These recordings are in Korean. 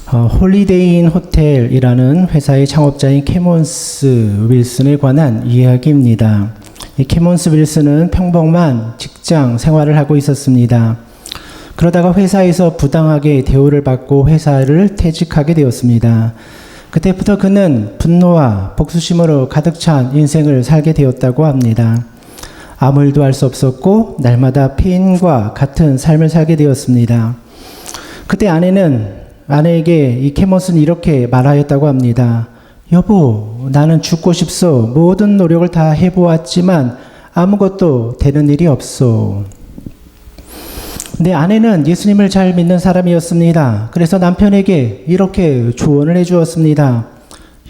홀리데이인 호텔이라는 회사의 창업자인 캐몬스 윌슨에 관한 이야기입니다. 이 캐몬스 윌슨은 평범한 직장 생활을 하고 있었습니다. 그러다가 회사에서 부당하게 대우를 받고 회사를 퇴직하게 되었습니다. 그때부터 그는 분노와 복수심으로 가득 찬 인생을 살게 되었다고 합니다. 아무 일도 할 수 없었고 날마다 피인과 같은 삶을 살게 되었습니다. 그때 아내에게 이 캐몬스는 이렇게 말하였다고 합니다. 여보, 나는 죽고 싶소. 모든 노력을 다 해보았지만 아무것도 되는 일이 없소. 내 아내는 예수님을 잘 믿는 사람이었습니다. 그래서 남편에게 이렇게 조언을 해주었습니다.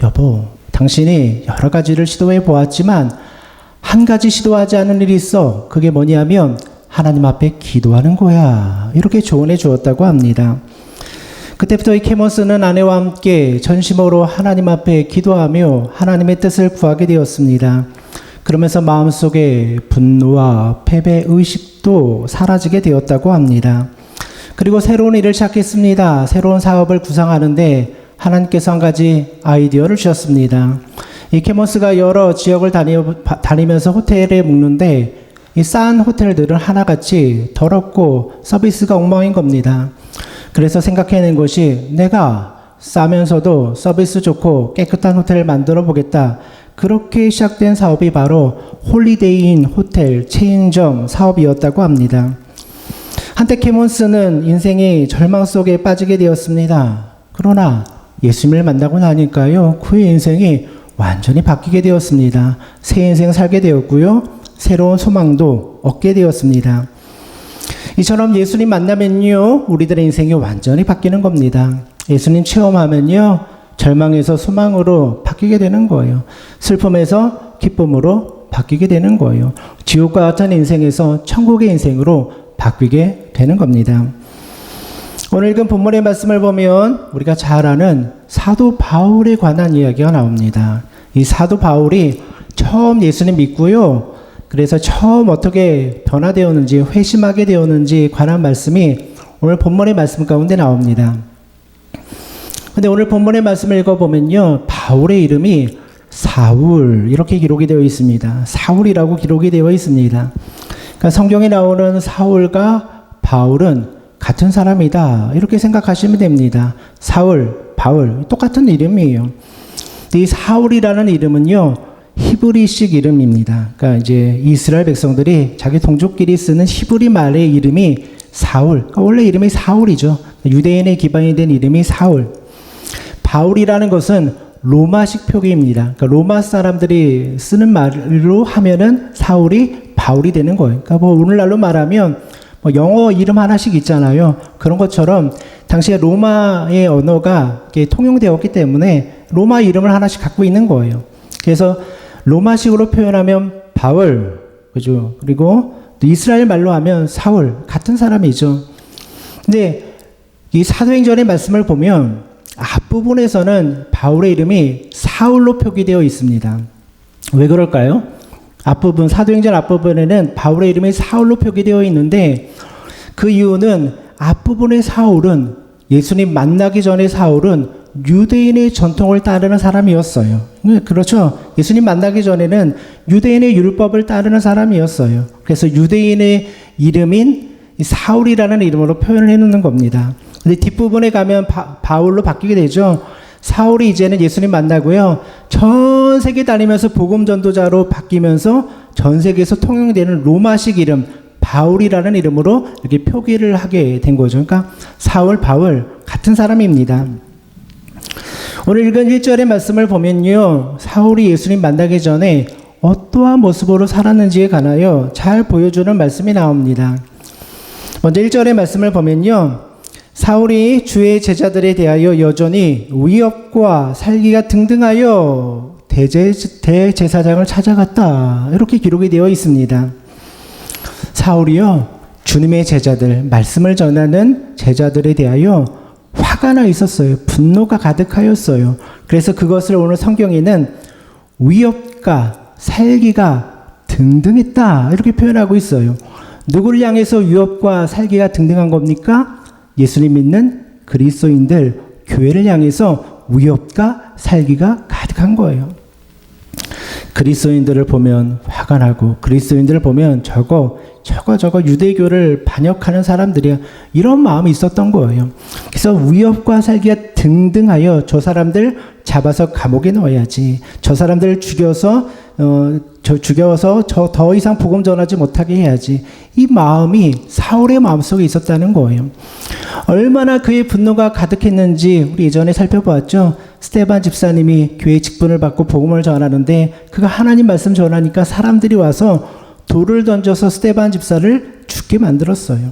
여보, 당신이 여러 가지를 시도해 보았지만 한 가지 시도하지 않은 일이 있어. 그게 뭐냐면 하나님 앞에 기도하는 거야. 이렇게 조언해 주었다고 합니다. 그때부터 이 캐몬스는 아내와 함께 전심으로 하나님 앞에 기도하며 하나님의 뜻을 구하게 되었습니다. 그러면서 마음속에 분노와 패배 의식도 사라지게 되었다고 합니다. 그리고 새로운 일을 시작했습니다. 새로운 사업을 구상하는데 하나님께서 한 가지 아이디어를 주셨습니다. 이 캐몬스가 여러 지역을 다니면서 호텔에 묵는데 이 싼 호텔들은 하나같이 더럽고 서비스가 엉망인 겁니다. 그래서 생각해낸 것이 내가 싸면서도 서비스 좋고 깨끗한 호텔을 만들어 보겠다. 그렇게 시작된 사업이 바로 홀리데이인 호텔 체인점 사업이었다고 합니다. 한때 캐몬스는 인생이 절망 속에 빠지게 되었습니다. 그러나 예수님을 만나고 나니까요, 그의 인생이 완전히 바뀌게 되었습니다. 새 인생 살게 되었고요, 새로운 소망도 얻게 되었습니다. 이처럼 예수님 만나면요, 우리들의 인생이 완전히 바뀌는 겁니다. 예수님 체험하면요, 절망에서 소망으로 바뀌게 되는 거예요. 슬픔에서 기쁨으로 바뀌게 되는 거예요. 지옥과 같은 인생에서 천국의 인생으로 바뀌게 되는 겁니다. 오늘 읽은 본문의 말씀을 보면 우리가 잘 아는 사도 바울에 관한 이야기가 나옵니다. 이 사도 바울이 처음 예수님 믿고요, 그래서 처음 어떻게 변화되었는지, 회심하게 되었는지 관한 말씀이 오늘 본문의 말씀 가운데 나옵니다. 근데 오늘 본문의 말씀을 읽어보면요, 바울의 이름이 사울 이렇게 기록이 되어 있습니다. 사울이라고 기록이 되어 있습니다. 그러니까 성경에 나오는 사울과 바울은 같은 사람이다 이렇게 생각하시면 됩니다. 사울, 바울 똑같은 이름이에요. 이 사울이라는 이름은요, 히브리식 이름입니다. 그러니까 이제 이스라엘 백성들이 자기 동족끼리 쓰는 히브리 말의 이름이 사울. 그러니까 원래 이름이 사울이죠. 유대인의 기반이 된 이름이 사울. 바울이라는 것은 로마식 표기입니다. 그러니까 로마 사람들이 쓰는 말로 하면은 사울이 바울이 되는 거예요. 그러니까 뭐 오늘날로 말하면 뭐 영어 이름 하나씩 있잖아요. 그런 것처럼 당시에 로마의 언어가 통용되었기 때문에 로마 이름을 하나씩 갖고 있는 거예요. 그래서 로마식으로 표현하면 바울, 그죠? 그리고 또 이스라엘 말로 하면 사울, 같은 사람이죠. 근데 이 사도행전의 말씀을 보면 앞부분에서는 바울의 이름이 사울로 표기되어 있습니다. 왜 그럴까요? 앞부분, 사도행전 앞부분에는 바울의 이름이 사울로 표기되어 있는데 그 이유는 앞부분의 사울은 예수님 만나기 전에 사울은 유대인의 전통을 따르는 사람이었어요. 그렇죠? 예수님 만나기 전에는 유대인의 율법을 따르는 사람이었어요. 그래서 유대인의 이름인 사울이라는 이름으로 표현을 해놓는 겁니다. 근데 뒷부분에 가면 바울로 바뀌게 되죠. 사울이 이제는 예수님 만나고요, 전 세계 다니면서 복음 전도자로 바뀌면서 전 세계에서 통용되는 로마식 이름 바울이라는 이름으로 이렇게 표기를 하게 된 거죠. 그러니까 사울, 바울 같은 사람입니다. 오늘 읽은 1절의 말씀을 보면요, 사울이 예수님 만나기 전에 어떠한 모습으로 살았는지에 관하여 잘 보여주는 말씀이 나옵니다. 먼저 1절의 말씀을 보면요, 사울이 주의 제자들에 대하여 여전히 위협과 살기가 등등하여 대제사장을 찾아갔다 이렇게 기록이 되어 있습니다. 사울이요, 주님의 제자들, 말씀을 전하는 제자들에 대하여 화가 나 있었어요. 분노가 가득하였어요. 그래서 그것을 오늘 성경에는 위협과 살기가 등등했다 이렇게 표현하고 있어요. 누구를 향해서 위협과 살기가 등등한 겁니까? 예수님 믿는 그리스도인들, 교회를 향해서 위협과 살기가 가득한 거예요. 그리스도인들을 보면 화가 나고 그리스도인들을 보면 저거 유대교를 반역하는 사람들이야, 이런 마음이 있었던 거예요. 그래서 위협과 살기가 등등하여 저 사람들 잡아서 감옥에 넣어야지, 저 사람들 죽여서 저 더 이상 복음 전하지 못하게 해야지, 이 마음이 사울의 마음속에 있었다는 거예요. 얼마나 그의 분노가 가득했는지 우리 예전에 살펴보았죠. 스데반 집사님이 교회 직분을 받고 복음을 전하는데 그가 하나님 말씀 전하니까 사람들이 와서 돌을 던져서 스데반 집사를 죽게 만들었어요.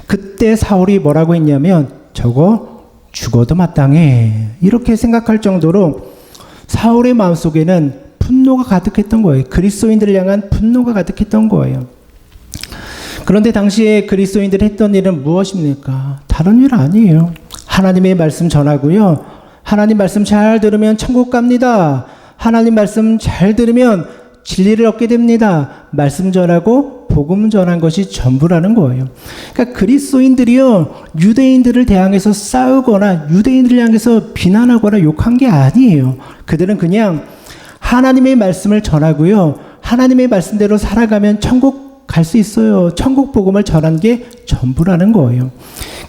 그때 사울이 뭐라고 했냐면 저거 죽어도 마땅해, 이렇게 생각할 정도로 사울의 마음속에는 분노가 가득했던 거예요. 그리스도인들을 향한 분노가 가득했던 거예요. 그런데 당시에 그리스도인들이 했던 일은 무엇입니까? 다른 일 아니에요. 하나님의 말씀 전하고요. 하나님 말씀 잘 들으면 천국 갑니다. 하나님 말씀 잘 들으면 진리를 얻게 됩니다. 말씀 전하고 복음 전한 것이 전부라는 거예요. 그러니까 그리스도인들이요, 유대인들을 대항해서 싸우거나 유대인들을 향해서 비난하거나 욕한 게 아니에요. 그들은 그냥 하나님의 말씀을 전하고요, 하나님의 말씀대로 살아가면 천국 갈 수 있어요, 천국 복음을 전한 게 전부라는 거예요.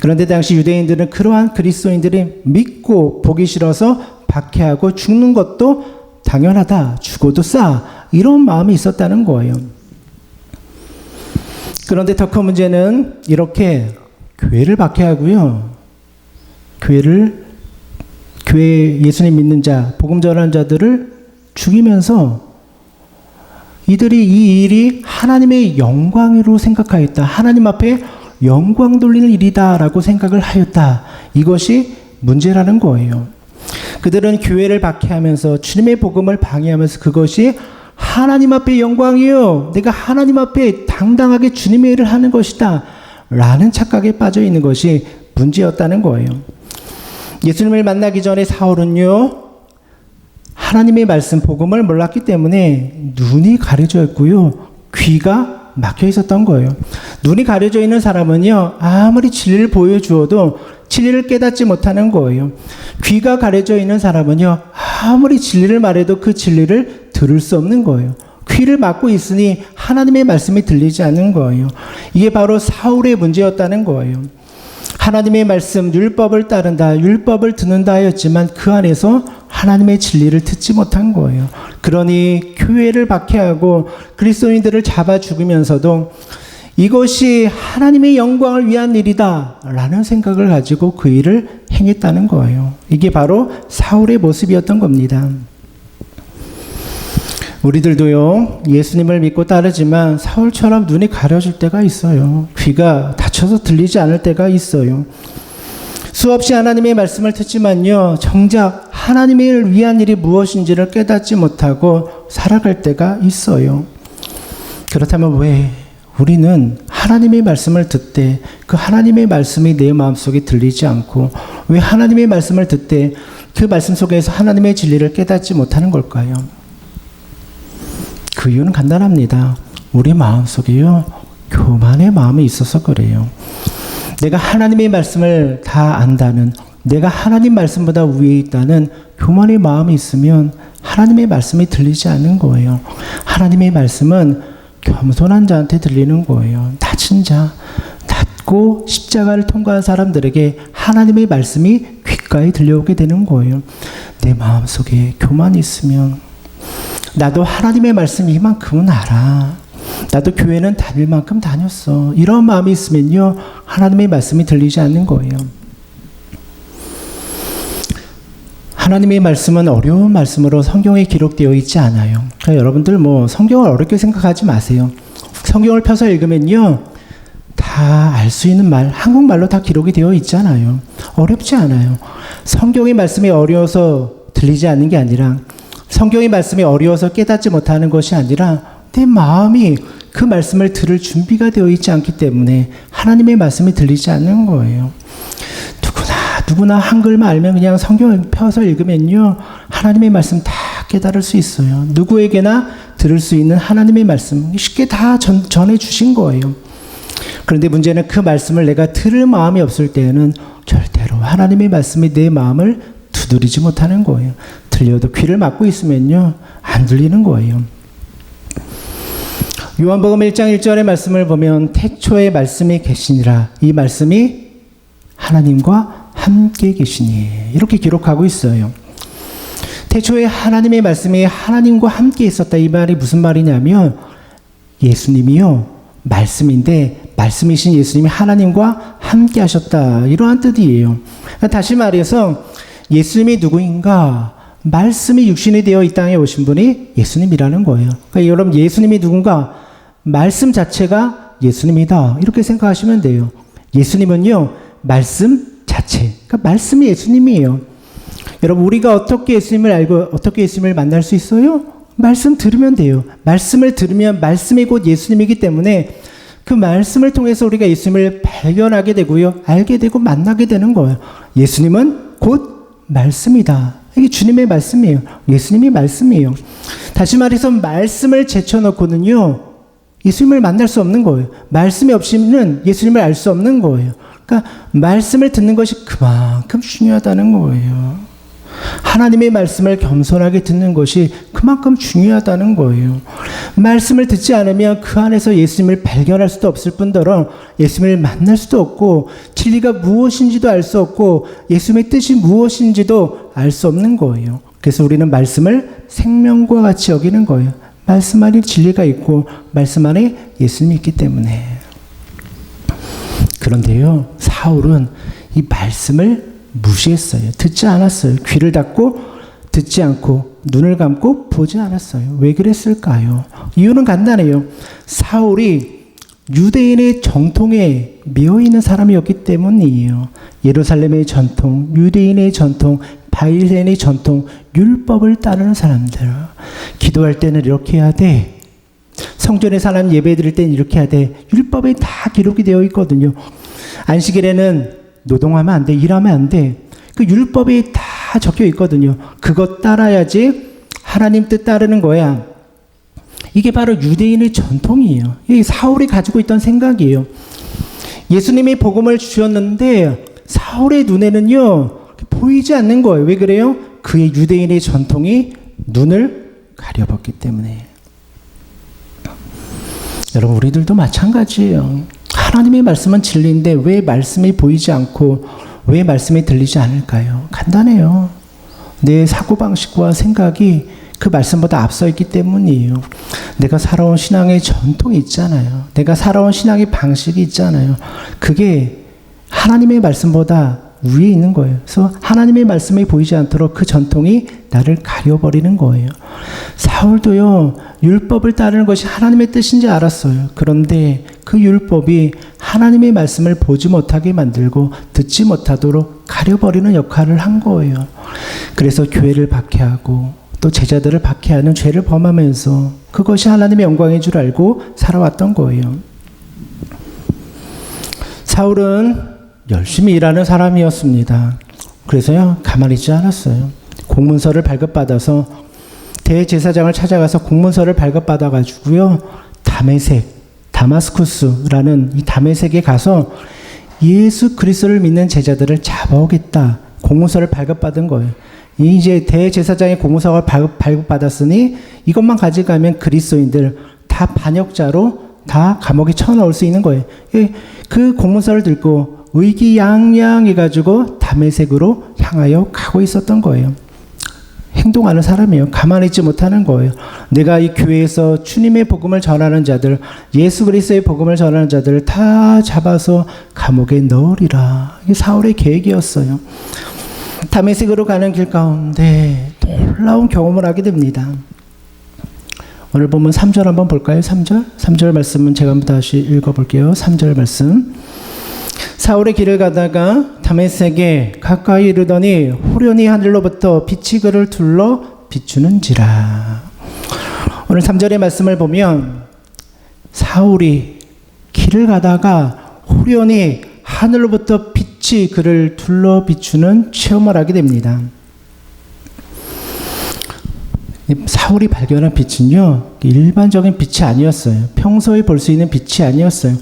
그런데 당시 유대인들은 그러한 그리스도인들이 믿고 보기 싫어서 박해하고 죽는 것도 당연하다, 죽어도 싸, 이런 마음이 있었다는 거예요. 그런데 더 큰 문제는 이렇게 교회를 박해하고요, 교회 예수님 믿는 자, 복음 전하는 자들을 죽이면서 이들이 이 일이 하나님의 영광으로 생각하였다, 하나님 앞에 영광 돌리는 일이다라고 생각을 하였다. 이것이 문제라는 거예요. 그들은 교회를 박해하면서 주님의 복음을 방해하면서 그것이 하나님 앞에 영광이요, 내가 하나님 앞에 당당하게 주님의 일을 하는 것이다 라는 착각에 빠져 있는 것이 문제였다는 거예요. 예수님을 만나기 전에 사울은요, 하나님의 말씀 복음을 몰랐기 때문에 눈이 가려져 있고요, 귀가 막혀 있었던 거예요. 눈이 가려져 있는 사람은요, 아무리 진리를 보여주어도 진리를 깨닫지 못하는 거예요. 귀가 가려져 있는 사람은요, 아무리 진리를 말해도 그 진리를 들을 수 없는 거예요. 귀를 막고 있으니 하나님의 말씀이 들리지 않는 거예요. 이게 바로 사울의 문제였다는 거예요. 하나님의 말씀, 율법을 따른다, 율법을 듣는다 하였지만 그 안에서 하나님의 진리를 듣지 못한 거예요. 그러니 교회를 박해하고 그리스도인들을 잡아 죽이면서도 이것이 하나님의 영광을 위한 일이다 라는 생각을 가지고 그 일을 행했다는 거예요. 이게 바로 사울의 모습이었던 겁니다. 우리들도요, 예수님을 믿고 따르지만 사울처럼 눈이 가려질 때가 있어요. 귀가 닫혀서 들리지 않을 때가 있어요. 수없이 하나님의 말씀을 듣지만요, 정작 하나님을 위한 일이 무엇인지를 깨닫지 못하고 살아갈 때가 있어요. 그렇다면 왜 우리는 하나님의 말씀을 듣되 그 하나님의 말씀이 내 마음속에 들리지 않고 왜 하나님의 말씀을 듣되 그 말씀 속에서 하나님의 진리를 깨닫지 못하는 걸까요? 그 이유는 간단합니다. 우리 마음속에요, 교만의 마음이 있어서 그래요. 내가 하나님의 말씀을 다 안다는, 내가 하나님 말씀보다 위에 있다는 교만의 마음이 있으면 하나님의 말씀이 들리지 않는 거예요. 하나님의 말씀은 겸손한 자한테 들리는 거예요. 낮은 자, 낮고 십자가를 통과한 사람들에게 하나님의 말씀이 귓가에 들려오게 되는 거예요. 내 마음속에 교만이 있으면 나도 하나님의 말씀 이만큼은 알아, 나도 교회는 다닐 만큼 다녔어, 이런 마음이 있으면요, 하나님의 말씀이 들리지 않는 거예요. 하나님의 말씀은 어려운 말씀으로 성경에 기록되어 있지 않아요. 그러니까 여러분들 성경을 어렵게 생각하지 마세요. 성경을 펴서 읽으면요, 다 알 수 있는 말, 한국말로 다 기록이 되어 있잖아요. 어렵지 않아요. 성경의 말씀이 어려워서 들리지 않는 게 아니라, 성경의 말씀이 어려워서 깨닫지 못하는 것이 아니라 내 마음이 그 말씀을 들을 준비가 되어 있지 않기 때문에 하나님의 말씀이 들리지 않는 거예요. 누구나 한글만 알면 그냥 성경을 펴서 읽으면요, 하나님의 말씀 다 깨달을 수 있어요. 누구에게나 들을 수 있는 하나님의 말씀 쉽게 다 전해 주신 거예요. 그런데 문제는 그 말씀을 내가 들을 마음이 없을 때에는 절대로 하나님의 말씀이 내 마음을 두드리지 못하는 거예요. 들려도 귀를 막고 있으면요, 안 들리는 거예요. 요한복음 1장 1절의 말씀을 보면 태초에 말씀이 계시니라. 이 말씀이 하나님과 함께 계시니. 이렇게 기록하고 있어요. 태초에 하나님의 말씀이 하나님과 함께 있었다. 이 말이 무슨 말이냐면 예수님이요, 말씀인데 말씀이신 예수님이 하나님과 함께 하셨다. 이러한 뜻이에요. 다시 말해서 예수님이 누구인가? 말씀이 육신이 되어 이 땅에 오신 분이 예수님이라는 거예요. 그러니까 여러분, 예수님이 누군가? 말씀 자체가 예수님이다. 이렇게 생각하시면 돼요. 예수님은요, 말씀 자체. 그러니까 말씀이 예수님이에요. 여러분, 우리가 어떻게 예수님을 알고 어떻게 예수님을 만날 수 있어요? 말씀 들으면 돼요. 말씀을 들으면 말씀이 곧 예수님이기 때문에 그 말씀을 통해서 우리가 예수님을 발견하게 되고요, 알게 되고 만나게 되는 거예요. 예수님은 곧 말씀이다. 이게 주님의 말씀이에요. 예수님이 말씀이에요. 다시 말해서 말씀을 제쳐놓고는요, 예수님을 만날 수 없는 거예요. 말씀이 없이는 예수님을 알 수 없는 거예요. 그러니까 말씀을 듣는 것이 그만큼 중요하다는 거예요. 하나님의 말씀을 겸손하게 듣는 것이 그만큼 중요하다는 거예요. 말씀을 듣지 않으면 그 안에서 예수님을 발견할 수도 없을 뿐더러 예수님을 만날 수도 없고 진리가 무엇인지도 알 수 없고 예수님의 뜻이 무엇인지도 알 수 없는 거예요. 그래서 우리는 말씀을 생명과 같이 여기는 거예요. 말씀 안에 진리가 있고 말씀 안에 예수님이 있기 때문에. 그런데요, 사울은 이 말씀을 무시했어요. 듣지 않았어요. 귀를 닫고 듣지 않고 눈을 감고 보지 않았어요. 왜 그랬을까요? 이유는 간단해요. 사울이 유대인의 정통에 미어있는 사람이었기 때문이에요. 예루살렘의 전통, 유대인의 전통, 바일렌의 전통, 율법을 따르는 사람들. 기도할 때는 이렇게 해야 돼. 성전에 사람 예배 드릴 때는 이렇게 해야 돼. 율법에 다 기록이 되어 있거든요. 안식일에는 노동하면 안 돼. 일하면 안 돼. 그 율법이 다 적혀 있거든요. 그것 따라야지 하나님 뜻 따르는 거야. 이게 바로 유대인의 전통이에요. 이 사울이 가지고 있던 생각이에요. 예수님이 복음을 주셨는데 사울의 눈에는요, 보이지 않는 거예요. 왜 그래요? 그의 유대인의 전통이 눈을 가려봤기 때문에. 여러분, 우리들도 마찬가지예요. 하나님의 말씀은 진리인데 왜 말씀이 보이지 않고 왜 말씀이 들리지 않을까요? 간단해요. 내 사고방식과 생각이 그 말씀보다 앞서 있기 때문이에요. 내가 살아온 신앙의 전통이 있잖아요. 내가 살아온 신앙의 방식이 있잖아요. 그게 하나님의 말씀보다 위에 있는 거예요. 그래서 하나님의 말씀이 보이지 않도록 그 전통이 나를 가려버리는 거예요. 사울도요, 율법을 따르는 것이 하나님의 뜻인지 알았어요. 그런데 그 율법이 하나님의 말씀을 보지 못하게 만들고 듣지 못하도록 가려버리는 역할을 한 거예요. 그래서 교회를 박해하고 또 제자들을 박해하는 죄를 범하면서 그것이 하나님의 영광인 줄 알고 살아왔던 거예요. 사울은 열심히 일하는 사람이었습니다. 그래서요, 가만히 있지 않았어요. 공문서를 발급받아서 대제사장을 찾아가서 공문서를 발급받아가지고요, 다마스쿠스라는 이 다메섹에 가서 예수 그리스도를 믿는 제자들을 잡아오겠다. 공문서를 발급받은 거예요. 이제 대제사장의 공문서를 발급받았으니 이것만 가져가면 그리스도인들 다 반역자로 다 감옥에 쳐넣을 수 있는 거예요. 그 공문서를 들고 의기양양해가지고 다메섹으로 향하여 가고 있었던 거예요. 행동하는 사람이에요. 가만히 있지 못하는 거예요. 내가 이 교회에서 주님의 복음을 전하는 자들, 예수 그리스도의 복음을 전하는 자들을 다 잡아서 감옥에 넣으리라. 이게 사울의 계획이었어요. 다메섹으로 가는 길 가운데 놀라운 경험을 하게 됩니다. 오늘 보면 3절 한번 볼까요? 3절 말씀은 제가 한번 다시 읽어볼게요. 3절 말씀. 사울의 길을 가다가 다메섹에 가까이 이르더니 호련히 하늘로부터 빛이 그를 둘러 비추는지라. 오늘 3절의 말씀을 보면 사울이 길을 가다가 호련히 하늘로부터 빛이 그를 둘러 비추는 체험을 하게 됩니다. 사울이 발견한 빛은요, 일반적인 빛이 아니었어요. 평소에 볼 수 있는 빛이 아니었어요.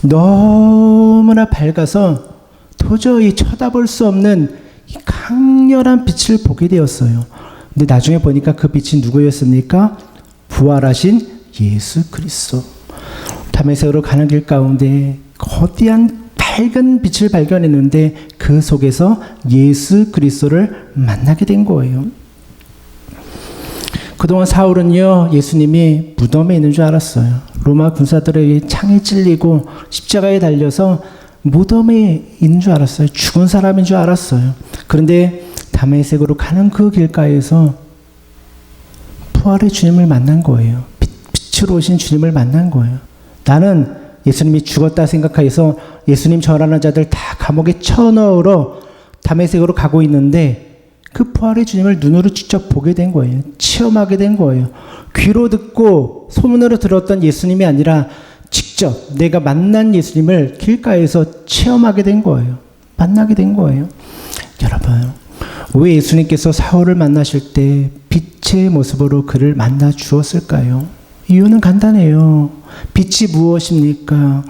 너무나 밝아서 도저히 쳐다볼 수 없는 이 강렬한 빛을 보게 되었어요. 근데 나중에 보니까 그 빛이 누구였습니까? 부활하신 예수 그리스도. 다메섹으로 가는 길 가운데 거대한 밝은 빛을 발견했는데 그 속에서 예수 그리스도를 만나게 된 거예요. 그동안 사울은요, 예수님이 무덤에 있는 줄 알았어요. 로마 군사들에게 창에 찔리고 십자가에 달려서 무덤에 있는 줄 알았어요. 죽은 사람인 줄 알았어요. 그런데 다메섹으로 가는 그 길가에서 부활의 주님을 만난 거예요. 빛으로 오신 주님을 만난 거예요. 나는 예수님이 죽었다 생각해서 예수님 전하는 자들 다 감옥에 쳐넣으러 다메섹으로 가고 있는데 그 부활의 주님을 눈으로 직접 보게 된 거예요. 체험하게 된 거예요. 귀로 듣고 소문으로 들었던 예수님이 아니라 직접 내가 만난 예수님을 길가에서 체험하게 된 거예요. 만나게 된 거예요. 여러분, 왜 예수님께서 사울을 만나실 때 빛의 모습으로 그를 만나 주었을까요? 이유는 간단해요. 빛이 무엇입니까?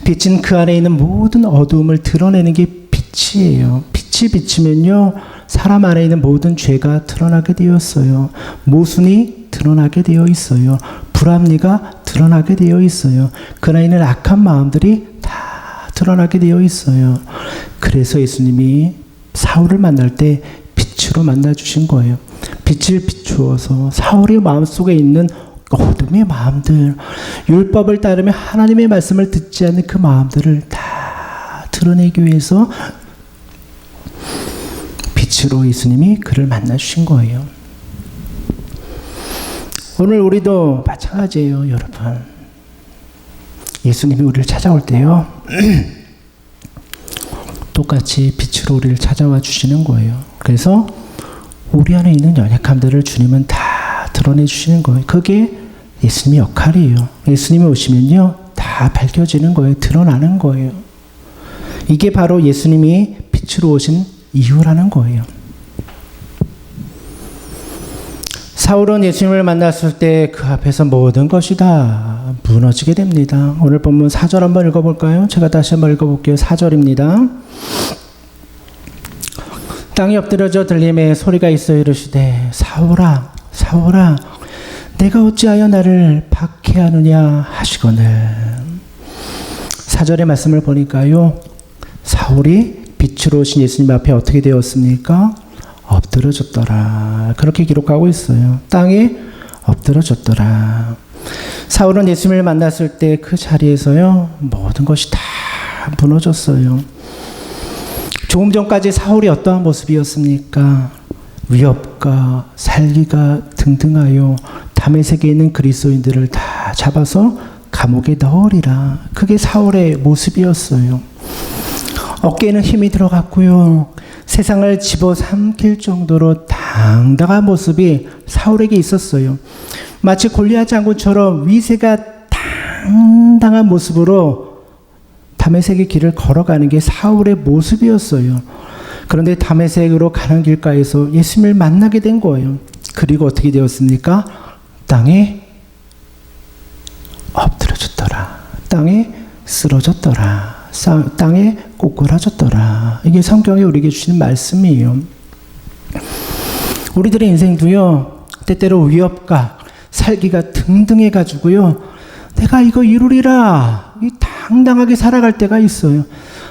빛은 그 안에 있는 모든 어두움을 드러내는 게 빛이에요. 빛이 비치면요, 사람 안에 있는 모든 죄가 드러나게 되었어요. 모순이 드러나게 되어 있어요. 불합리가 드러나게 되어 있어요. 그 안에 있는 악한 마음들이 다 드러나게 되어 있어요. 그래서 예수님이 사울을 만날 때 빛으로 만나주신 거예요. 빛을 비추어서 사울의 마음속에 있는 어둠의 마음들, 율법을 따르며 하나님의 말씀을 듣지 않는 그 마음들을 다 드러내기 위해서 빛으로 예수님이 그를 만나주신 거예요. 오늘 우리도 마찬가지예요, 여러분. 예수님이 우리를 찾아올 때요, 똑같이 빛으로 우리를 찾아와 주시는 거예요. 그래서 우리 안에 있는 연약함들을 주님은 다 드러내 주시는 거예요. 그게 예수님의 역할이에요. 예수님이 오시면요, 다 밝혀지는 거예요. 드러나는 거예요. 이게 바로 예수님이 빛으로 오신 이유라는 거예요. 사울은 예수님을 만났을 때 그 앞에서 모든 것이 다 무너지게 됩니다. 오늘 본문 4절 한번 읽어볼까요? 제가 다시 한번 읽어볼게요. 4절입니다. 땅이 엎드려져 들림에 소리가 있어 이르시되 사울아 사울아 내가 어찌하여 나를 박해하느냐 하시거늘. 4절의 말씀을 보니까요, 사울이 빛으로 오신 예수님 앞에 어떻게 되었습니까? 엎드러졌더라. 그렇게 기록하고 있어요. 땅에 엎드러졌더라. 사울은 예수님을 만났을 때 그 자리에서요, 모든 것이 다 무너졌어요. 조금 전까지 사울이 어떠한 모습이었습니까? 위협과 살기가 등등하여 다메섹에 있는 그리스도인들을 다 잡아서 감옥에 넣으리라. 그게 사울의 모습이었어요. 어깨에는 힘이 들어갔고요, 세상을 집어삼킬 정도로 당당한 모습이 사울에게 있었어요. 마치 골리앗 장군처럼 위세가 당당한 모습으로 다메섹의 길을 걸어가는 게 사울의 모습이었어요. 그런데 다메섹으로 가는 길가에서 예수님을 만나게 된 거예요. 그리고 어떻게 되었습니까? 땅에 엎드려졌더라. 땅에 쓰러졌더라. 땅에 꼬꾸라졌더라. 이게 성경이 우리에게 주시는 말씀이에요. 우리들의 인생도요, 때때로 위협과 살기가 등등해가지고요, 내가 이거 이루리라 당당하게 살아갈 때가 있어요.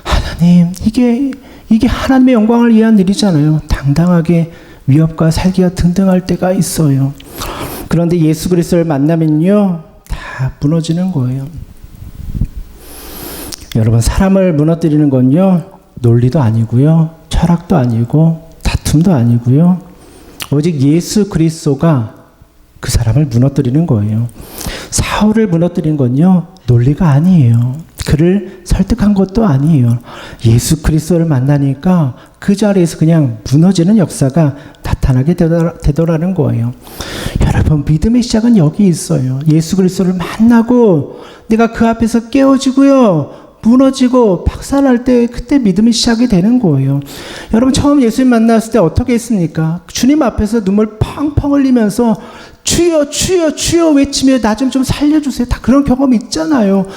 하나님, 이게 하나님의 영광을 위한 일이잖아요. 당당하게 위협과 살기가 등등할 때가 있어요. 그런데 예수 그리스도를 만나면요, 다 무너지는 거예요. 여러분, 사람을 무너뜨리는 건요, 논리도 아니고요, 철학도 아니고 다툼도 아니고요, 오직 예수 그리스도가 그 사람을 무너뜨리는 거예요. 사울을 무너뜨린 건요, 논리가 아니에요. 그를 설득한 것도 아니에요. 예수 그리스도를 만나니까 그 자리에서 그냥 무너지는 역사가 나타나게 되더라는 거예요. 여러분, 믿음의 시작은 여기 있어요. 예수 그리스도를 만나고 내가 그 앞에서 깨어지고요, 무너지고 박살날 때, 그때 믿음이 시작이 되는 거예요. 여러분, 처음 예수님 만났을 때 어떻게 했습니까? 주님 앞에서 눈물 펑펑 흘리면서 주여 주여 주여 외치며 나 좀 살려주세요. 다 그런 경험이 있잖아요.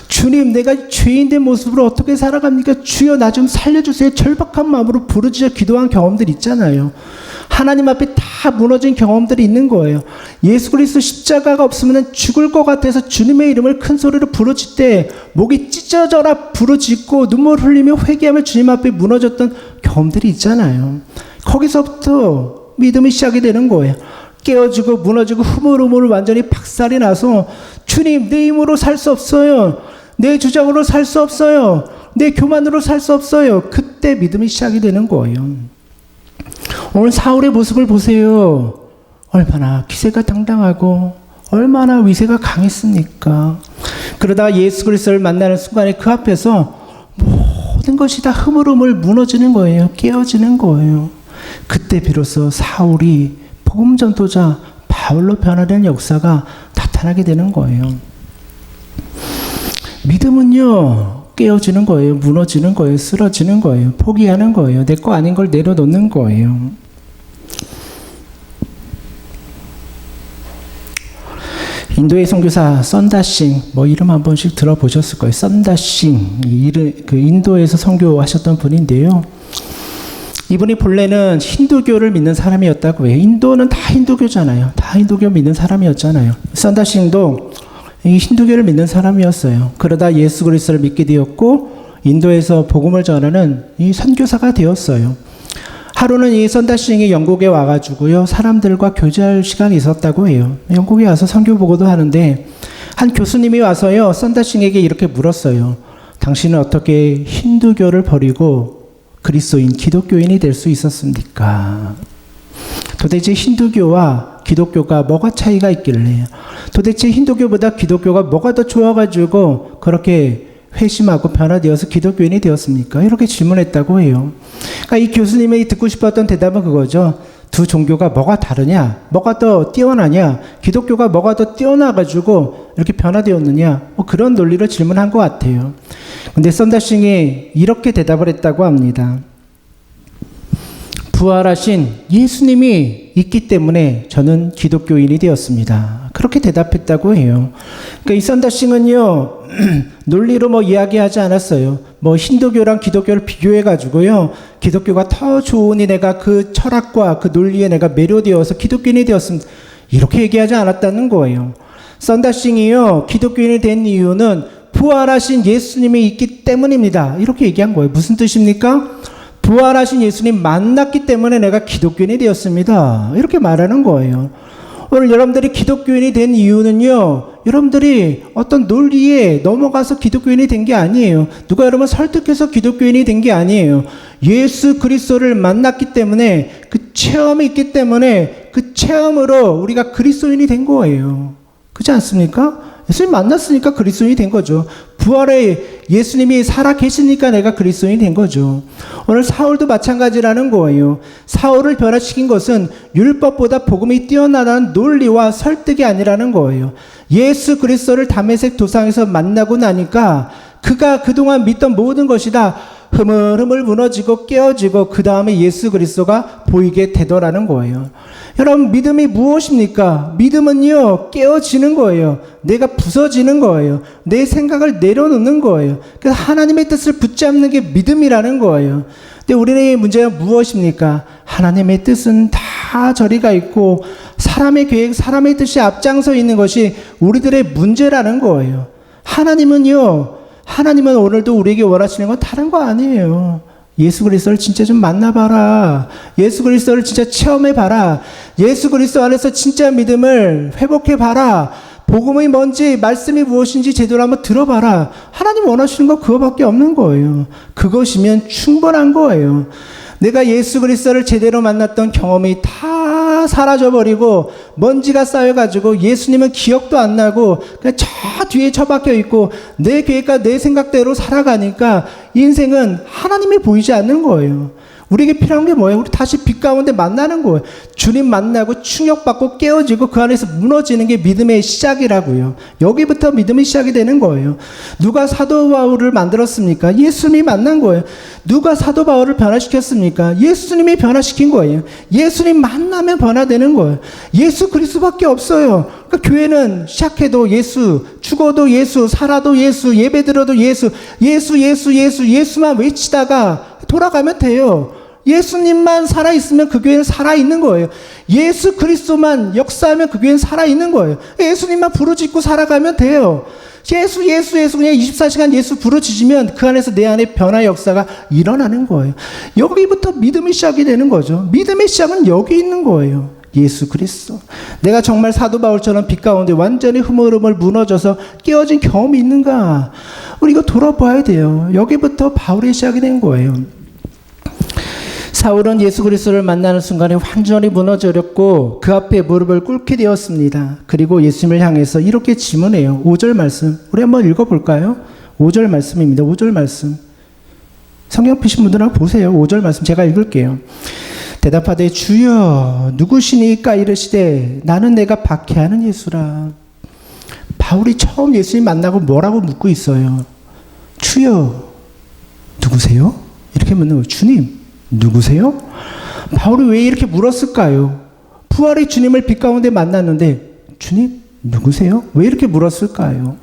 주님, 내가 죄인된 모습으로 어떻게 살아갑니까? 주여 나 좀 살려주세요. 절박한 마음으로 부르짖어 기도한 경험들 있잖아요. 하나님 앞에 다 무너진 경험들이 있는 거예요. 예수 그리스도 십자가가 없으면 죽을 것 같아서 주님의 이름을 큰 소리로 부르짖을 때 목이 찢어져라 부르짖고 눈물 흘리며 회개하며 주님 앞에 무너졌던 경험들이 있잖아요. 거기서부터 믿음이 시작이 되는 거예요. 깨어지고 무너지고 흐물흐물 완전히 박살이 나서 주님, 내 힘으로 살 수 없어요. 내 주장으로 살 수 없어요. 내 교만으로 살 수 없어요. 그때 믿음이 시작이 되는 거예요. 오늘 사울의 모습을 보세요. 얼마나 기세가 당당하고 얼마나 위세가 강했습니까? 그러다 예수 그리스도를 만나는 순간에 그 앞에서 모든 것이 다 흐물흐물 무너지는 거예요. 깨어지는 거예요. 그때 비로소 사울이 복음 전도자 바울로 변화된 역사가 나타나게 되는 거예요. 믿음은요, 깨어지는 거예요. 무너지는 거예요. 쓰러지는 거예요. 포기하는 거예요. 내 거 아닌 걸 내려놓는 거예요. 인도의 선교사 썬다싱, 이름 한 번씩 들어보셨을 거예요. 썬다싱, 그 인도에서 선교하셨던 분인데요. 이분이 본래는 힌두교를 믿는 사람이었다고 해요. 인도는 다 힌두교잖아요. 다 힌두교 믿는 사람이었잖아요. 썬다싱도 이 힌두교를 믿는 사람이었어요. 그러다 예수 그리스도를 믿게 되었고 인도에서 복음을 전하는 이 선교사가 되었어요. 하루는 이 썬다싱이 영국에 와가지고요, 사람들과 교제할 시간이 있었다고 해요. 영국에 와서 선교 보고도 하는데 한 교수님이 와서요, 썬다싱에게 이렇게 물었어요. 당신은 어떻게 힌두교를 버리고 그리스도인, 기독교인이 될 수 있었습니까? 도대체 힌두교와 기독교가 뭐가 차이가 있길래, 도대체 힌두교보다 기독교가 뭐가 더 좋아가지고 그렇게 회심하고 변화되어서 기독교인이 되었습니까? 이렇게 질문했다고 해요. 그러니까 이 교수님이 듣고 싶었던 대답은 그거죠. 두 종교가 뭐가 다르냐? 뭐가 더 뛰어나냐? 기독교가 뭐가 더 뛰어나가지고 이렇게 변화되었느냐? 그런 논리로 질문한 것 같아요. 근데 썬다싱이 이렇게 대답을 했다고 합니다. 부활하신 예수님이 있기 때문에 저는 기독교인이 되었습니다. 그렇게 대답했다고 해요. 그러니까 이 썬다싱은요, 논리로 이야기하지 않았어요. 힌두교랑 기독교를 비교해가지고요, 기독교가 더 좋으니 내가 그 철학과 그 논리에 내가 매료되어서 기독교인이 되었습니다. 이렇게 얘기하지 않았다는 거예요. 썬다싱이요, 기독교인이 된 이유는 부활하신 예수님이 있기 때문입니다. 이렇게 얘기한 거예요. 무슨 뜻입니까? 부활하신 예수님 만났기 때문에 내가 기독교인이 되었습니다. 이렇게 말하는 거예요. 오늘 여러분들이 기독교인이 된 이유는요, 여러분들이 어떤 논리에 넘어가서 기독교인이 된 게 아니에요. 누가 여러분 설득해서 기독교인이 된 게 아니에요. 예수 그리스도를 만났기 때문에, 그 체험이 있기 때문에 그 체험으로 우리가 그리스도인이 된 거예요. 그렇지 않습니까? 예수님 만났으니까 그리스도인이 된 거죠. 부활에 예수님이 살아 계시니까 내가 그리스도인이 된 거죠. 오늘 사울도 마찬가지라는 거예요. 사울을 변화시킨 것은 율법보다 복음이 뛰어나다는 논리와 설득이 아니라는 거예요. 예수 그리스도를 다메섹 도상에서 만나고 나니까 그가 그동안 믿던 모든 것이 다 흐물흐물 무너지고 깨어지고 그 다음에 예수 그리스도가 보이게 되더라는 거예요. 여러분, 믿음이 무엇입니까? 믿음은요, 깨어지는 거예요. 내가 부서지는 거예요. 내 생각을 내려놓는 거예요. 그래서 하나님의 뜻을 붙잡는 게 믿음이라는 거예요. 근데 우리의 문제가 무엇입니까? 하나님의 뜻은 다 저리가 있고 사람의 계획, 사람의 뜻이 앞장서 있는 것이 우리들의 문제라는 거예요. 하나님은 오늘도 우리에게 원하시는 건 다른 거 아니에요. 예수 그리스도를 진짜 좀 만나봐라. 예수 그리스도를 진짜 체험해봐라. 예수 그리스도 안에서 진짜 믿음을 회복해봐라. 복음이 뭔지, 말씀이 무엇인지 제대로 한번 들어봐라. 하나님 원하시는 건 그거밖에 없는 거예요. 그것이면 충분한 거예요. 내가 예수 그리스도를 제대로 만났던 경험이 다 사라져버리고 먼지가 쌓여가지고 예수님은 기억도 안 나고 그냥 저 뒤에 처박혀 있고 내 계획과 내 생각대로 살아가니까 인생은 하나님이 보이지 않는 거예요. 우리에게 필요한 게 뭐예요? 우리 다시 빛 가운데 만나는 거예요. 주님 만나고 충격받고 깨어지고 그 안에서 무너지는 게 믿음의 시작이라고요. 여기부터 믿음의 시작이 되는 거예요. 누가 사도 바울을 만들었습니까? 예수님이 만난 거예요. 누가 사도 바울을 변화시켰습니까? 예수님이 변화시킨 거예요. 예수님 만나면 변화되는 거예요. 예수 그리스도밖에 없어요. 그러니까 교회는 시작해도 예수, 죽어도 예수, 살아도 예수, 예배드려도 예수, 예수만 외치다가 돌아가면 돼요. 예수님만 살아있으면 그 교회는 살아있는 거예요. 예수 그리스도만 역사하면 그 교회는 살아있는 거예요. 예수님만 부르짖고 살아가면 돼요. 예수 그냥 24시간 예수 부르짖으면 그 안에서 내 안에 변화 역사가 일어나는 거예요. 여기부터 믿음의 시작이 되는 거죠. 믿음의 시작은 여기 있는 거예요. 예수 그리스도. 내가 정말 사도 바울처럼 빛 가운데 완전히 흐물흐물 무너져서 깨어진 경험이 있는가? 우리 이거 돌아봐야 돼요. 여기부터 바울의 시작이 된 거예요. 사울은 예수 그리스도를 만나는 순간에 완전히 무너져렸고 그 앞에 무릎을 꿇게 되었습니다. 그리고 예수님을 향해서 이렇게 질문해요. 5절 말씀. 우리 한번 읽어볼까요? 5절 말씀입니다. 5절 말씀. 성경 피신 분들 한번 보세요. 5절 말씀 제가 읽을게요. 대답하되 주여 누구시니까 이르시되 나는 내가 박해하는 예수라. 바울이 처음 예수님 만나고 뭐라고 묻고 있어요? 주여 누구세요? 이렇게 묻는 거예요. 주님 누구세요? 바울이 왜 이렇게 물었을까요? 부활의 주님을 빛 가운데 만났는데 주님 누구세요? 왜 이렇게 물었을까요?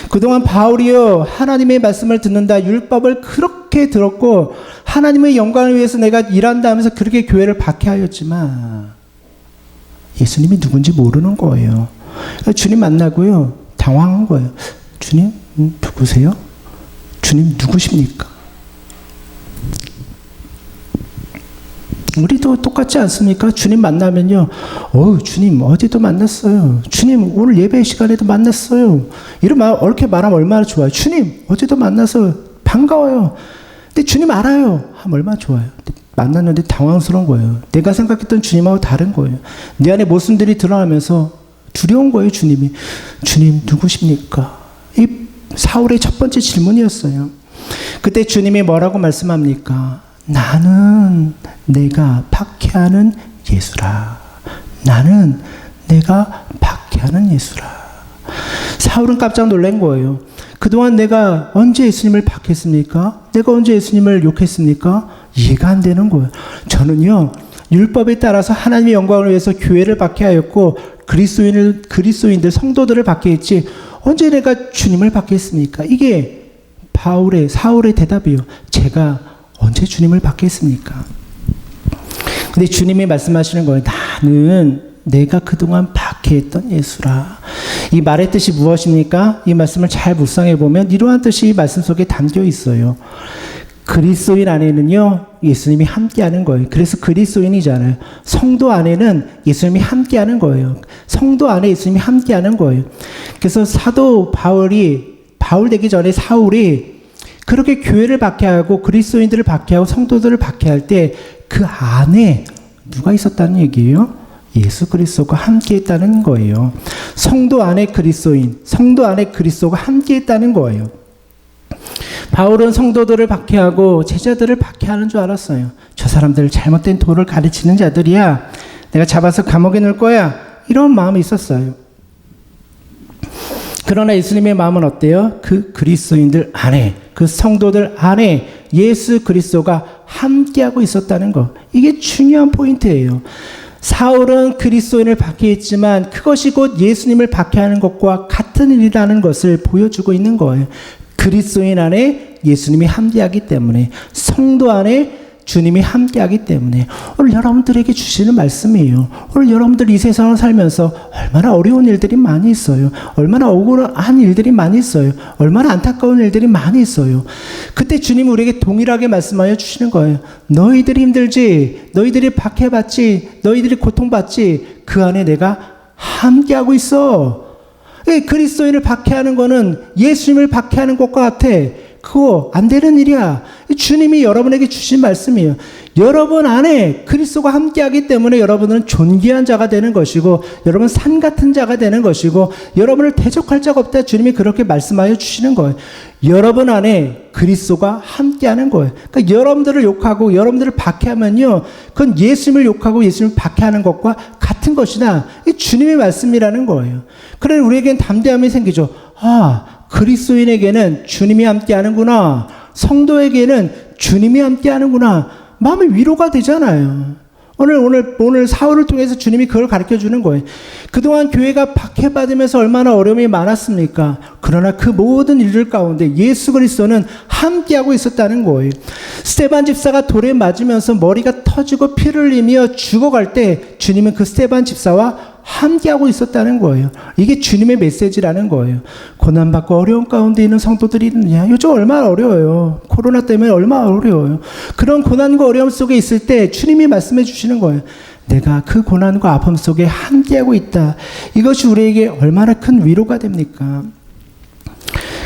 그동안 바울이요 하나님의 말씀을 듣는다 율법을 그렇게 들었고 하나님의 영광을 위해서 내가 일한다 하면서 그렇게 교회를 박해하였지만 예수님이 누군지 모르는 거예요. 주님 만나고요 당황한 거예요. 주님 누구세요? 주님 누구십니까? 우리도 똑같지 않습니까? 주님 만나면요. 주님 어제도 만났어요. 주님 오늘 예배 시간에도 만났어요. 이런 말 이렇게 말하면 얼마나 좋아요. 주님 어제도 만나서 반가워요. 근데 주님 알아요. 하면 얼마나 좋아요. 만났는데 당황스러운 거예요. 내가 생각했던 주님하고 다른 거예요. 내 안에 모순들이 드러나면서 두려운 거예요. 주님이. 주님 누구십니까? 이 사울의 첫 번째 질문이었어요. 그때 주님이 뭐라고 말씀합니까? 나는 내가 박해하는 예수라. 나는 내가 박해하는 예수라. 사울은 깜짝 놀란 거예요. 그동안 내가 언제 예수님을 박했습니까? 내가 언제 예수님을 욕했습니까? 이해가 안 되는 거예요. 저는요 율법에 따라서 하나님의 영광을 위해서 교회를 박해하였고 그리스도인들 성도들을 박해했지 언제 내가 주님을 박해했습니까? 이게 사울의 대답이에요. 제가 언제 주님을 박했습니까? 근데 주님이 말씀하시는 거예요. 나는 내가 그동안 박해했던 예수라. 이 말의 뜻이 무엇입니까? 이 말씀을 잘 묵상해 보면 이러한 뜻이 이 말씀 속에 담겨 있어요. 그리스도인 안에는요 예수님이 함께하는 거예요. 그래서 그리스도인이잖아요. 성도 안에는 예수님이 함께하는 거예요. 성도 안에 예수님이 함께하는 거예요. 그래서 사도 바울 되기 전에 사울이 그렇게 교회를 박해하고 그리스도인들을 박해하고 성도들을 박해할 때 그 안에 누가 있었다는 얘기예요? 예수 그리스도가 함께 있다는 거예요. 성도 안에 그리스도인, 성도 안에 그리스도가 함께 있다는 거예요. 바울은 성도들을 박해하고 제자들을 박해하는 줄 알았어요. 저 사람들 잘못된 도를 가르치는 자들이야. 내가 잡아서 감옥에 넣을 거야. 이런 마음이 있었어요. 그러나 예수님의 마음은 어때요? 그 그리스도인들 안에, 그 성도들 안에 예수 그리스도가 함께하고 있었다는 것. 이게 중요한 포인트예요. 사울은 그리스도인을 박해했지만 그것이 곧 예수님을 박해하는 것과 같은 일이라는 것을 보여주고 있는 거예요. 그리스도인 안에 예수님이 함께하기 때문에, 성도 안에 주님이 함께하기 때문에 오늘 여러분들에게 주시는 말씀이에요. 오늘 여러분들 이 세상을 살면서 얼마나 어려운 일들이 많이 있어요. 얼마나 억울한 일들이 많이 있어요. 얼마나 안타까운 일들이 많이 있어요. 그때 주님이 우리에게 동일하게 말씀하여 주시는 거예요. 너희들이 힘들지, 너희들이 박해받지, 너희들이 고통받지, 그 안에 내가 함께하고 있어. 그리스도인을 박해하는 거는 예수님을 박해하는 것과 같아. 그거 안 되는 일이야. 주님이 여러분에게 주신 말씀이에요. 여러분 안에 그리스도가 함께하기 때문에 여러분은 존귀한 자가 되는 것이고 여러분 산 같은 자가 되는 것이고 여러분을 대적할 자가 없다. 주님이 그렇게 말씀하여 주시는 거예요. 여러분 안에 그리스도가 함께하는 거예요. 그러니까 여러분들을 욕하고 여러분들을 박해하면요, 그건 예수님을 욕하고 예수님을 박해하는 것과 같은 것이다. 이 주님의 말씀이라는 거예요. 그래 우리에겐 담대함이 생기죠. 아, 그리스도인에게는 주님이 함께하는구나. 성도에게는 주님이 함께하는구나. 마음의 위로가 되잖아요. 오늘 사울을 통해서 주님이 그걸 가르쳐 주는 거예요. 그동안 교회가 박해받으면서 얼마나 어려움이 많았습니까? 그러나 그 모든 일들 가운데 예수 그리스도는 함께하고 있었다는 거예요. 스데반 집사가 돌에 맞으면서 머리가 터지고 피를 흘리며 죽어갈 때 주님은 그 스데반 집사와 함께하고 있었다는 거예요. 이게 주님의 메시지라는 거예요. 고난받고 어려운 가운데 있는 성도들이 있느냐? 요즘 얼마나 어려워요. 코로나 때문에 얼마나 어려워요. 그런 고난과 어려움 속에 있을 때 주님이 말씀해 주시는 거예요. 내가 그 고난과 아픔 속에 함께하고 있다. 이것이 우리에게 얼마나 큰 위로가 됩니까?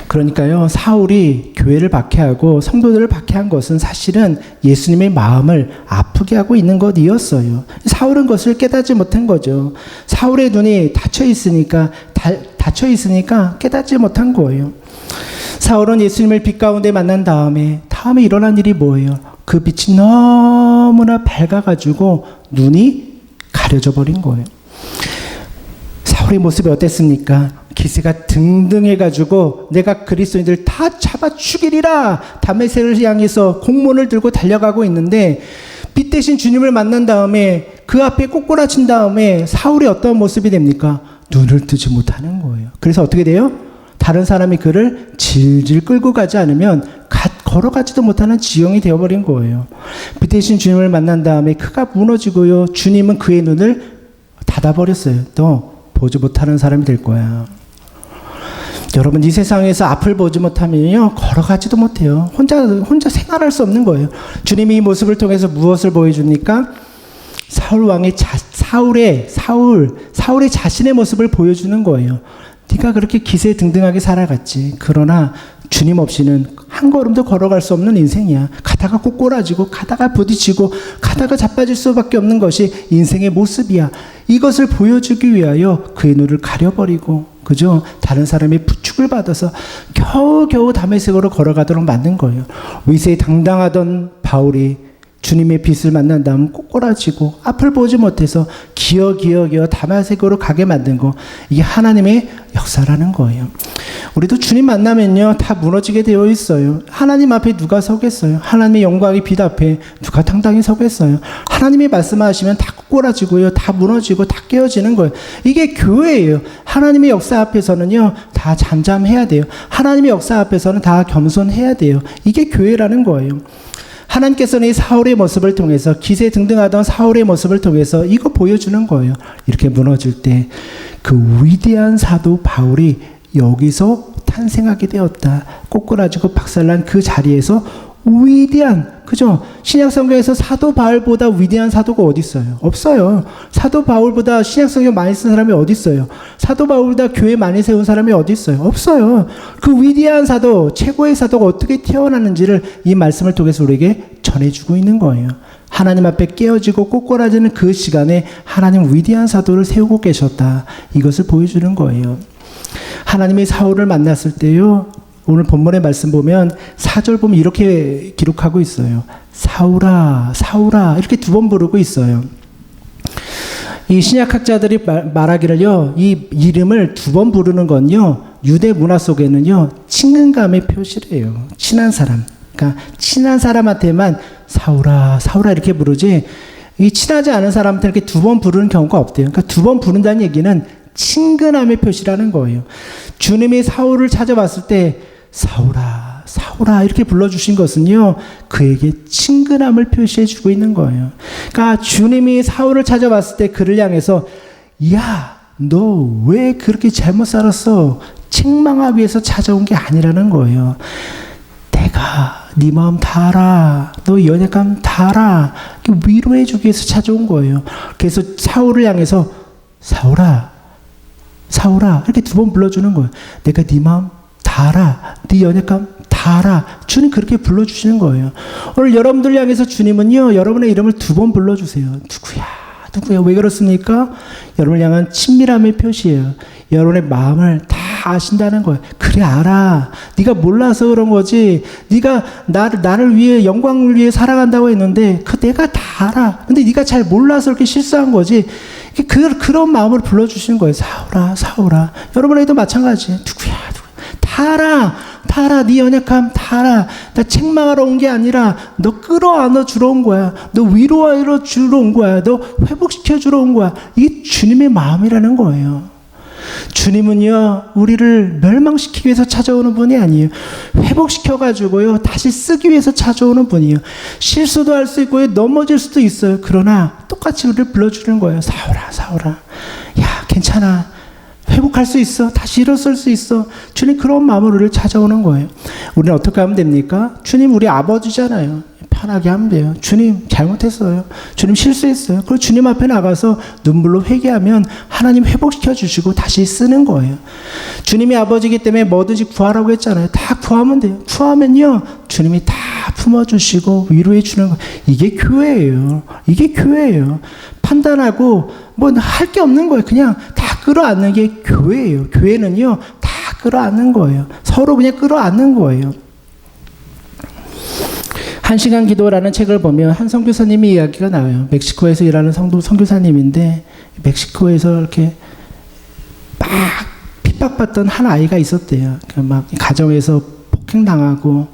그러니까요, 사울이 교회를 박해하고 성도들을 박해한 것은 사실은 예수님의 마음을 아프게 하고 있는 것이었어요. 사울은 그것을 깨닫지 못한 거죠. 사울의 눈이 닫혀 있으니까 깨닫지 못한 거예요. 사울은 예수님을 빛 가운데 만난 다음에 일어난 일이 뭐예요? 그 빛이 너무나 밝아가지고 눈이 가려져 버린 거예요. 사울의 모습이 어땠습니까? 기세가 등등해가지고 내가 그리스도인들 다 잡아 죽이리라 다메섹을 향해서 공문을 들고 달려가고 있는데 빛 대신 주님을 만난 다음에 그 앞에 꼬꾸라친 다음에 사울의 어떤 모습이 됩니까? 눈을 뜨지 못하는 거예요. 그래서 어떻게 돼요? 다른 사람이 그를 질질 끌고 가지 않으면 걸어가지도 못하는 지형이 되어버린 거예요. 빛 대신 주님을 만난 다음에 그가 무너지고요. 주님은 그의 눈을 닫아버렸어요. 너 보지 못하는 사람이 될 거야. 여러분 이 세상에서 앞을 보지 못하면요 걸어가지도 못해요. 혼자 생활할 수 없는 거예요. 주님이 이 모습을 통해서 무엇을 보여줍니까? 사울의 자신의 모습을 보여주는 거예요. 네가 그렇게 기세 등등하게 살아갔지. 그러나 주님 없이는 한 걸음도 걸어갈 수 없는 인생이야. 가다가 꼬꾸라지고 가다가 부딪히고 가다가 자빠질 수밖에 없는 것이 인생의 모습이야. 이것을 보여주기 위하여 그의 눈을 가려버리고 그죠? 다른 사람의 부축을 받아서 겨우겨우 다메섹으로 걸어가도록 만든 거예요. 위세에 당당하던 바울이 주님의 빛을 만난 다음 꼬꾸라지고 앞을 보지 못해서 기어 다메섹으로 가게 만든 거, 이게 하나님의 역사라는 거예요. 우리도 주님 만나면요 다 무너지게 되어 있어요. 하나님 앞에 누가 서겠어요? 하나님의 영광의 빛 앞에 누가 당당히 서겠어요? 하나님이 말씀하시면 다 꼬꾸라지고요, 다 무너지고 다 깨어지는 거예요. 이게 교회예요. 하나님의 역사 앞에서는요 다 잠잠해야 돼요. 하나님의 역사 앞에서는 다 겸손해야 돼요. 이게 교회라는 거예요. 하나님께서는 이 사울의 모습을 통해서, 기세 등등하던 사울의 모습을 통해서 이거 보여주는 거예요. 이렇게 무너질 때 그 위대한 사도 바울이 여기서 탄생하게 되었다. 꼬꾸라지고 박살난 그 자리에서 위대한, 그죠? 신약 성경에서 사도 바울보다 위대한 사도가 어디 있어요? 없어요. 사도 바울보다 신약 성경 많이 쓴 사람이 어디 있어요? 사도 바울보다 교회 많이 세운 사람이 어디 있어요? 없어요. 그 위대한 사도, 최고의 사도가 어떻게 태어났는지를 이 말씀을 통해서 우리에게 전해주고 있는 거예요. 하나님 앞에 깨어지고 꼬꾸라지는 그 시간에 하나님 위대한 사도를 세우고 계셨다. 이것을 보여주는 거예요. 하나님이 사울을 만났을 때요, 오늘 본문의 말씀 보면 4절 보면 이렇게 기록하고 있어요. 사울아, 사울아, 이렇게 2번 부르고 있어요. 이 신약학자들이 말하기를요, 이 이름을 2번 부르는 건요, 유대 문화 속에는요, 친근감의 표시래요. 친한 사람. 그러니까 친한 사람한테만 사울아, 사울아 이렇게 부르지, 이 친하지 않은 사람한테 이렇게 2번 부르는 경우가 없대요. 그러니까 2번 부른다는 얘기는 친근함의 표시라는 거예요. 주님이 사울을 찾아왔을 때 사울아, 사울아 이렇게 불러주신 것은요, 그에게 친근함을 표시해주고 있는 거예요. 그러니까 주님이 사울을 찾아왔을 때 그를 향해서 야, 너 왜 그렇게 잘못 살았어? 책망하기 위해서 찾아온 게 아니라는 거예요. 내가 네 마음 다 알아. 너 연약감 다 알아. 위로해주기 위해서 찾아온 거예요. 그래서 사울을 향해서 사울아, 사울아 이렇게 2번 불러주는 거예요. 내가 네 마음 다 알아. 네 연약감 다 다 알아. 주님 그렇게 불러주시는 거예요. 오늘 여러분들 향해서 주님은요, 여러분의 이름을 2번 불러주세요. 누구야? 누구야? 왜 그렇습니까? 여러분을 향한 친밀함의 표시예요. 여러분의 마음을 다 아신다는 거예요. 그래, 알아. 네가 몰라서 그런 거지. 네가 나를 위해, 영광을 위해 살아간다고 했는데 내가 다 알아. 근데 네가 잘 몰라서 이렇게 실수한 거지. 그런 마음을 불러주시는 거예요. 사울아, 사울아. 여러분에게도 마찬가지. 누구야? 다 알아. 다 알아. 네 연약함 다 알아. 나 책망하러 온 게 아니라 너 끌어안아 주러 온 거야. 너 위로하러 주러 온 거야. 너 회복시켜 주러 온 거야. 이게 주님의 마음이라는 거예요. 주님은요, 우리를 멸망시키기 위해서 찾아오는 분이 아니에요. 회복시켜가지고요, 다시 쓰기 위해서 찾아오는 분이에요. 실수도 할 수 있고요, 넘어질 수도 있어요. 그러나 똑같이 우리를 불러주는 거예요. 사울아, 사울아. 야, 괜찮아. 회복할 수 있어. 다시 일어설 수 있어. 주님 그런 마음으로 우리를 찾아오는 거예요. 우리는 어떻게 하면 됩니까? 주님 우리 아버지잖아요. 편하게 하면 돼요. 주님 잘못했어요. 주님 실수했어요. 그리고 주님 앞에 나가서 눈물로 회개하면 하나님 회복시켜 주시고 다시 쓰는 거예요. 주님이 아버지이기 때문에 뭐든지 구하라고 했잖아요. 다 구하면 돼요. 구하면요, 주님이 다 품어주시고 위로해 주는 거예요. 이게 교회예요. 이게 교회예요. 판단하고 뭐 할 게 없는 거예요. 그냥 다 끌어안는 게 교회예요. 교회는요, 다 끌어안는 거예요. 서로 그냥 끌어안는 거예요. 1시간 기도라는 책을 보면 한 선교사님의 이야기가 나와요. 멕시코에서 일하는 선교사님인데 멕시코에서 이렇게 막 핍박받던 한 아이가 있었대요. 막 가정에서 폭행당하고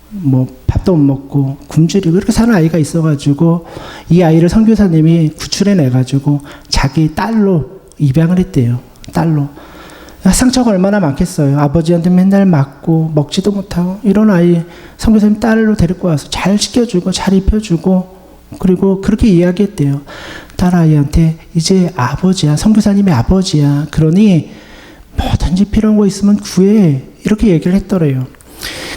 뭐 밥도 못 먹고 굶주리고 이렇게 사는 아이가 있어가지고 이 아이를 선교사님이 구출해내가지고 자기 딸로 입양을 했대요. 딸로. 상처가 얼마나 많겠어요. 아버지한테 맨날 맞고 먹지도 못하고 이런 아이 선교사님 딸로 데리고 와서 잘 시켜주고 잘 입혀주고 그리고 그렇게 이야기했대요. 딸아이한테 이제 아버지야. 선교사님의 아버지야. 그러니 뭐든지 필요한 거 있으면 구해. 이렇게 얘기를 했더래요.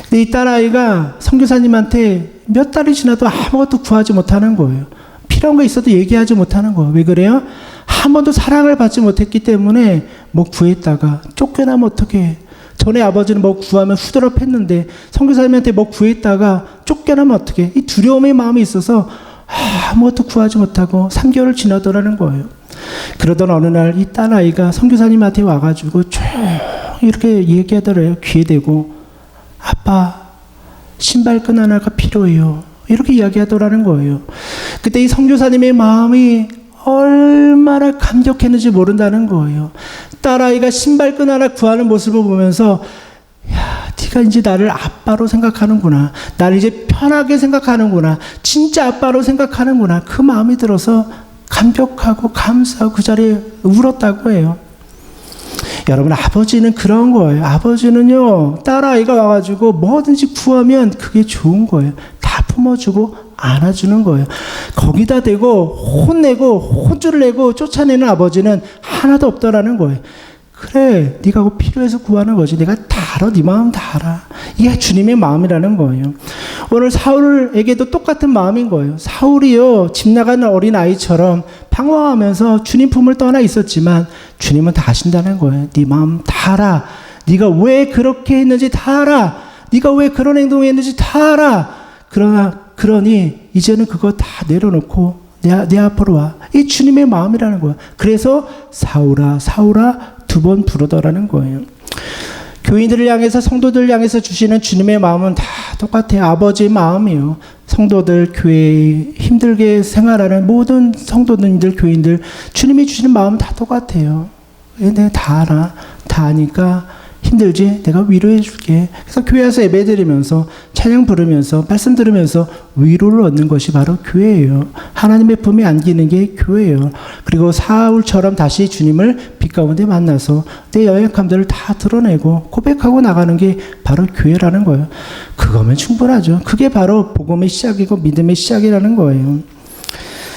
근데 이 딸아이가 선교사님한테 몇 달이 지나도 아무것도 구하지 못하는 거예요. 필요한 거 있어도 얘기하지 못하는 거예요. 왜 그래요? 한 번도 사랑을 받지 못했기 때문에 뭐 구했다가 쫓겨나면 어떡해. 전에 아버지는 뭐 구하면 후드러 팼는데 선교사님한테 뭐 구했다가 쫓겨나면 어떡해. 이 두려움의 마음이 있어서 아무것도 구하지 못하고 3개월을 지나더라는 거예요. 그러던 어느 날 이 딸아이가 선교사님한테 와가지고 조용히 이렇게 얘기하더래요. 귀에 대고 아빠 신발끈 하나가 필요해요. 이렇게 이야기하더라는 거예요. 그때 이 선교사님의 마음이 얼마나 감격했는지 모른다는 거예요. 딸아이가 신발끈 하나 구하는 모습을 보면서 야, 네가 이제 나를 아빠로 생각하는구나. 나를 이제 편하게 생각하는구나. 진짜 아빠로 생각하는구나. 그 마음이 들어서 감격하고 감사하고 그 자리에 울었다고 해요. 여러분, 아버지는 그런 거예요. 아버지는요, 딸아이가 와가지고 뭐든지 구하면 그게 좋은 거예요. 다 품어주고 안아주는 거예요. 거기다 대고 혼내고 혼쭐을 내고 쫓아내는 아버지는 하나도 없더라는 거예요. 그래, 네가 뭐 필요해서 구하는 거지. 내가 다 알아. 네 마음 다 알아. 이게 주님의 마음이라는 거예요. 오늘 사울에게도 똑같은 마음인 거예요. 사울이요, 집 나가는 어린 아이처럼 방황하면서 주님 품을 떠나 있었지만 주님은 다 아신다는 거예요. 네 마음 다 알아. 네가 왜 그렇게 했는지 다 알아. 네가 왜 그런 행동을 했는지 다 알아. 그러니 이제는 그거 다 내려놓고 내 앞으로 와. 이 주님의 마음이라는 거야. 그래서 사울아, 사울아 2번 부르더라는 거예요. 교인들을 향해서, 성도들을 향해서 주시는 주님의 마음은 다 똑같아요. 아버지의 마음이에요. 성도들, 교회 힘들게 생활하는 모든 성도들, 교인들, 주님이 주시는 마음은 다 똑같아요. 내가 다 알아. 다 아니까 힘들지? 내가 위로해 줄게. 그래서 교회에서 예배 드리면서 찬양 부르면서 말씀 들으면서 위로를 얻는 것이 바로 교회예요. 하나님의 품에 안기는 게 교회예요. 그리고 사울처럼 다시 주님을 빛 가운데 만나서 내 연약함들을 다 드러내고 고백하고 나가는 게 바로 교회라는 거예요. 그거면 충분하죠. 그게 바로 복음의 시작이고 믿음의 시작이라는 거예요.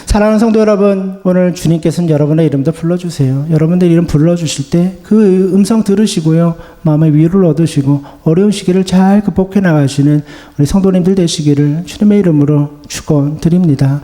사랑하는 성도 여러분, 오늘 주님께서는 여러분의 이름도 불러주세요. 여러분들 이름 불러주실 때 그 음성 들으시고요, 마음의 위로를 얻으시고 어려운 시기를 잘 극복해 나가시는 우리 성도님들 되시기를 주님의 이름으로 축원드립니다.